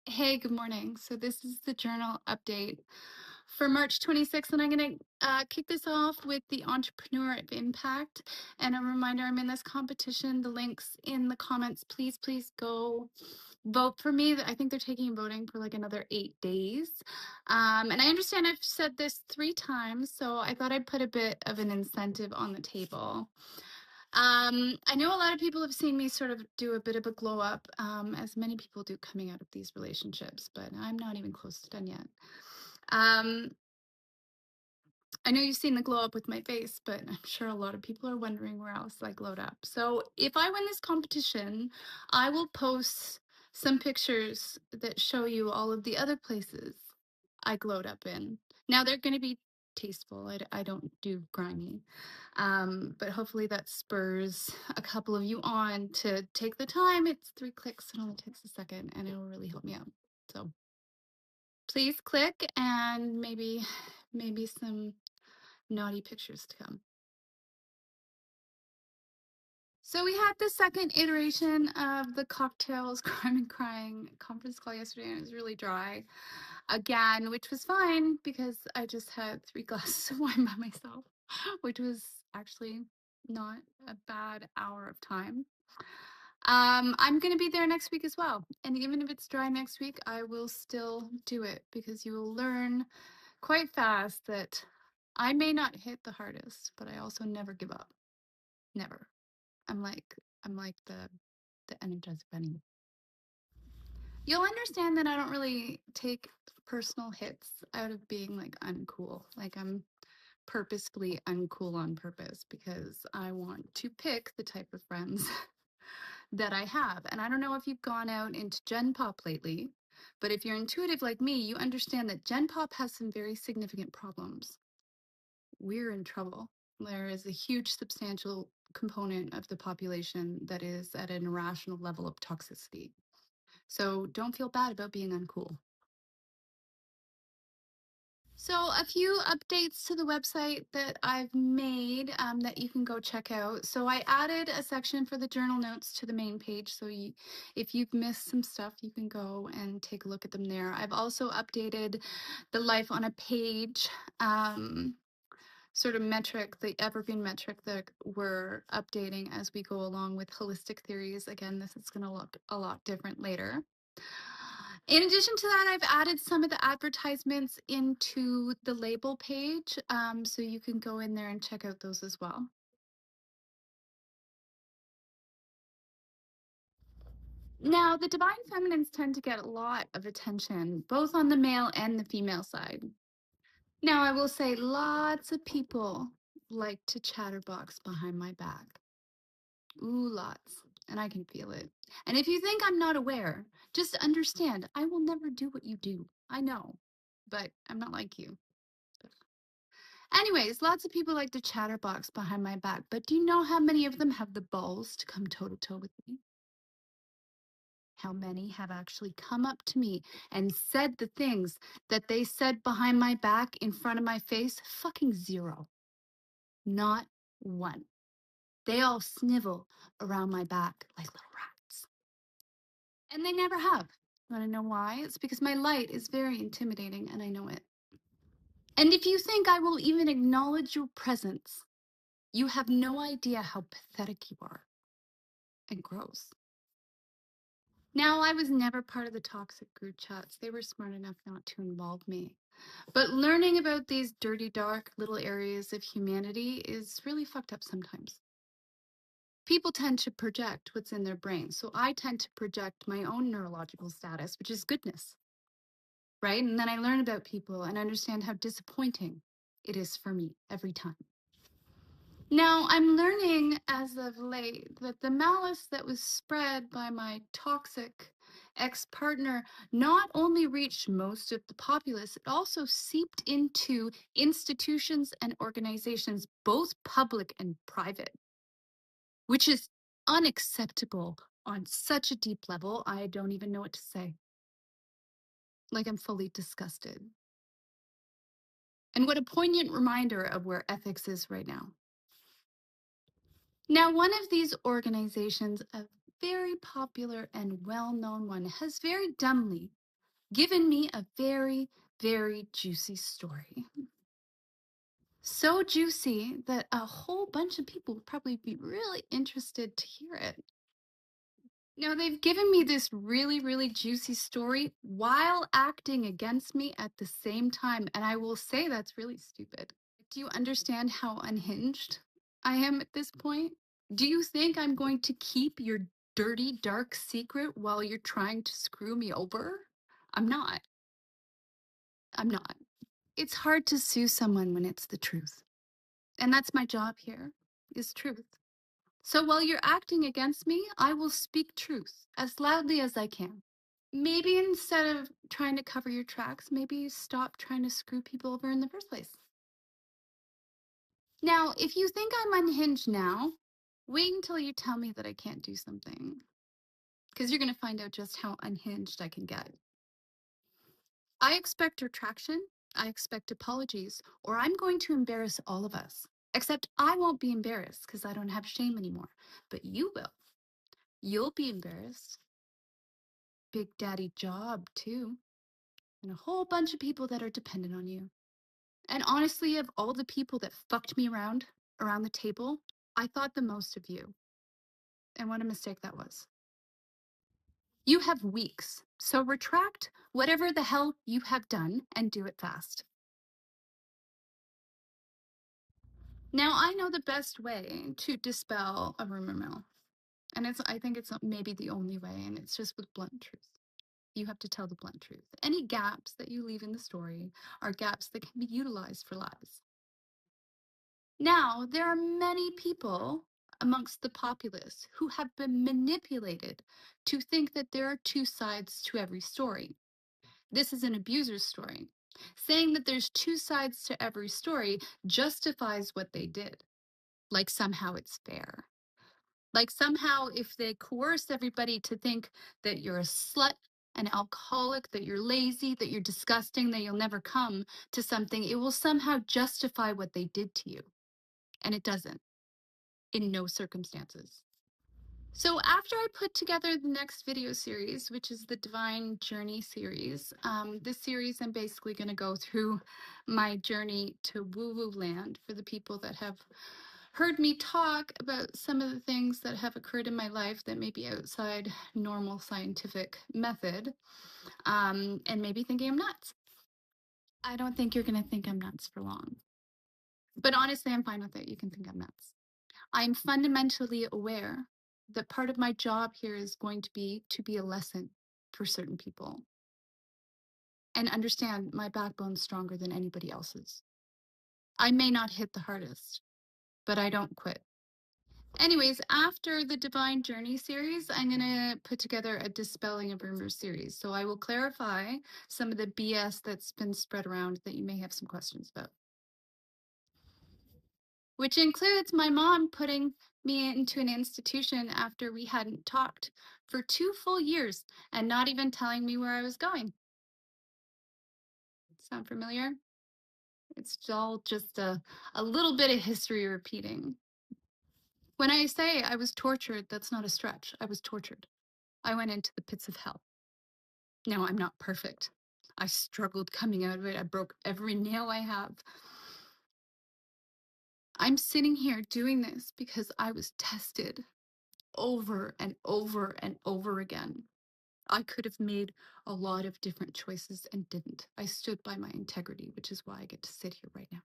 Hey, good morning. So this is the journal update for March 26th, and I'm going to kick this off with the Entrepreneur of Impact. And a reminder, I'm in this competition. The link's in the comments. Please, please go vote for me. I think they're taking voting for like another 8 days. And I understand I've said this 3 times, so I thought I'd put a bit of an incentive on the table. I know a lot of people have seen me sort of do a bit of a glow up, as many people do coming out of these relationships, but I'm not even close to done yet. I know you've seen the glow up with my face, but I'm sure a lot of people are wondering where else I glowed up. So if I win this competition, I will post some pictures that show you all of the other places I glowed up in. Now they're going to be tasteful. I don't do grimy. But hopefully that spurs a couple of you on to take the time. It's 3 clicks. It only takes a second, and it'll really help me out. So please click, and maybe some naughty pictures to come. So we had the second iteration of the Cocktails Crime and Crying conference call yesterday, and it was really dry again, which was fine because I just had 3 glasses of wine by myself, which was actually not a bad hour of time. I'm going to be there next week as well. And even if it's dry next week, I will still do it because you will learn quite fast that I may not hit the hardest, but I also never give up. Never. I'm like the Energizer Bunny. You'll understand that I don't really take personal hits out of being like uncool. Like I'm purposefully uncool on purpose because I want to pick the type of friends that I have. And I don't know if you've gone out into Gen Pop lately, but if you're intuitive like me, you understand that Gen Pop has some very significant problems. We're in trouble. There is a huge substantial component of the population that is at an irrational level of toxicity. So don't feel bad about being uncool. So a few updates to the website that I've made that you can go check out. So I added a section for the journal notes to the main page. So if you've missed some stuff, you can go and take a look at them there. I've also updated the life on a page sort of metric, the evergreen metric that we're updating as we go along with holistic theories. Again, this is going to look a lot different later. In addition to that, I've added some of the advertisements into the label page, so you can go in there and check out those as well. Now, the divine feminines tend to get a lot of attention, both on the male and the female side. Now, I will say lots of people like to chatterbox behind my back. Ooh, lots. And I can feel it. And if you think I'm not aware, just understand I will never do what you do. I know, but I'm not like you. Anyways, lots of people like to chatterbox behind my back, but do you know how many of them have the balls to come toe to toe with me? How many have actually come up to me and said the things that they said behind my back in front of my face? Fucking zero. Not one. They all snivel around my back like little rats. And they never have. Want to know why? It's because my light is very intimidating and I know it. And if you think I will even acknowledge your presence, you have no idea how pathetic you are and gross. Now, I was never part of the toxic group chats. They were smart enough not to involve me. But learning about these dirty, dark little areas of humanity is really fucked up sometimes. People tend to project what's in their brain. So I tend to project my own neurological status, which is goodness, right? And then I learn about people and understand how disappointing it is for me every time. Now, I'm learning as of late that the malice that was spread by my toxic ex-partner not only reached most of the populace, it also seeped into institutions and organizations, both public and private, which is unacceptable on such a deep level. I don't even know what to say. Like, I'm fully disgusted. And what a poignant reminder of where ethics is right now. Now, one of these organizations, a very popular and well-known one, has very dumbly given me a very, very juicy story. So juicy that a whole bunch of people would probably be really interested to hear it. Now, they've given me this really, really juicy story while acting against me at the same time, and I will say that's really stupid. Do you understand how unhinged I am at this point? Do you think I'm going to keep your dirty, dark secret while you're trying to screw me over? I'm not. I'm not. It's hard to sue someone when it's the truth. And that's my job here, is truth. So while you're acting against me, I will speak truth as loudly as I can. Maybe instead of trying to cover your tracks, maybe stop trying to screw people over in the first place. Now, if you think I'm unhinged now, wait until you tell me that I can't do something. Because you're going to find out just how unhinged I can get. I expect retraction, I expect apologies, or I'm going to embarrass all of us. Except I won't be embarrassed because I don't have shame anymore. But you will. You'll be embarrassed. Big Daddy job, too. And a whole bunch of people that are dependent on you. And honestly, of all the people that fucked me around the table, I thought the most of you. And what a mistake that was. You have weeks, so retract whatever the hell you have done and do it fast. Now, I know the best way to dispel a rumor mill. And I think it's maybe the only way, and it's just with blunt truth. You have to tell the blunt truth. Any gaps that you leave in the story are gaps that can be utilized for lies. Now, there are many people amongst the populace who have been manipulated to think that there are two sides to every story. This is an abuser's story. Saying that there's two sides to every story justifies what they did. Like somehow it's fair. Like somehow if they coerce everybody to think that you're a slut, an alcoholic, that you're lazy, that you're disgusting, that you'll never come to something, it will somehow justify what they did to you. And it doesn't, in no circumstances. So after I put together the next video series, which is the Divine Journey series, this series I'm basically going to go through my journey to woo-woo land for the people that have heard me talk about some of the things that have occurred in my life that may be outside normal scientific method, and maybe thinking I'm nuts. I don't think you're going to think I'm nuts for long. But honestly, I'm fine with it. You can think I'm nuts. I'm fundamentally aware that part of my job here is going to be a lesson for certain people. And understand my backbone's stronger than anybody else's. I may not hit the hardest, but I don't quit. Anyways, after the Divine Journey series, I'm going to put together a Dispelling of Rumors series. So I will clarify some of the BS that's been spread around that you may have some questions about. Which includes my mom putting me into an institution after we hadn't talked for 2 full years and not even telling me where I was going. Sound familiar? It's all just a little bit of history repeating. When I say I was tortured, that's not a stretch. I was tortured. I went into the pits of hell. Now, I'm not perfect. I struggled coming out of it. I broke every nail I have. I'm sitting here doing this because I was tested over and over and over again. I could have made a lot of different choices and didn't. I stood by my integrity, which is why I get to sit here right now.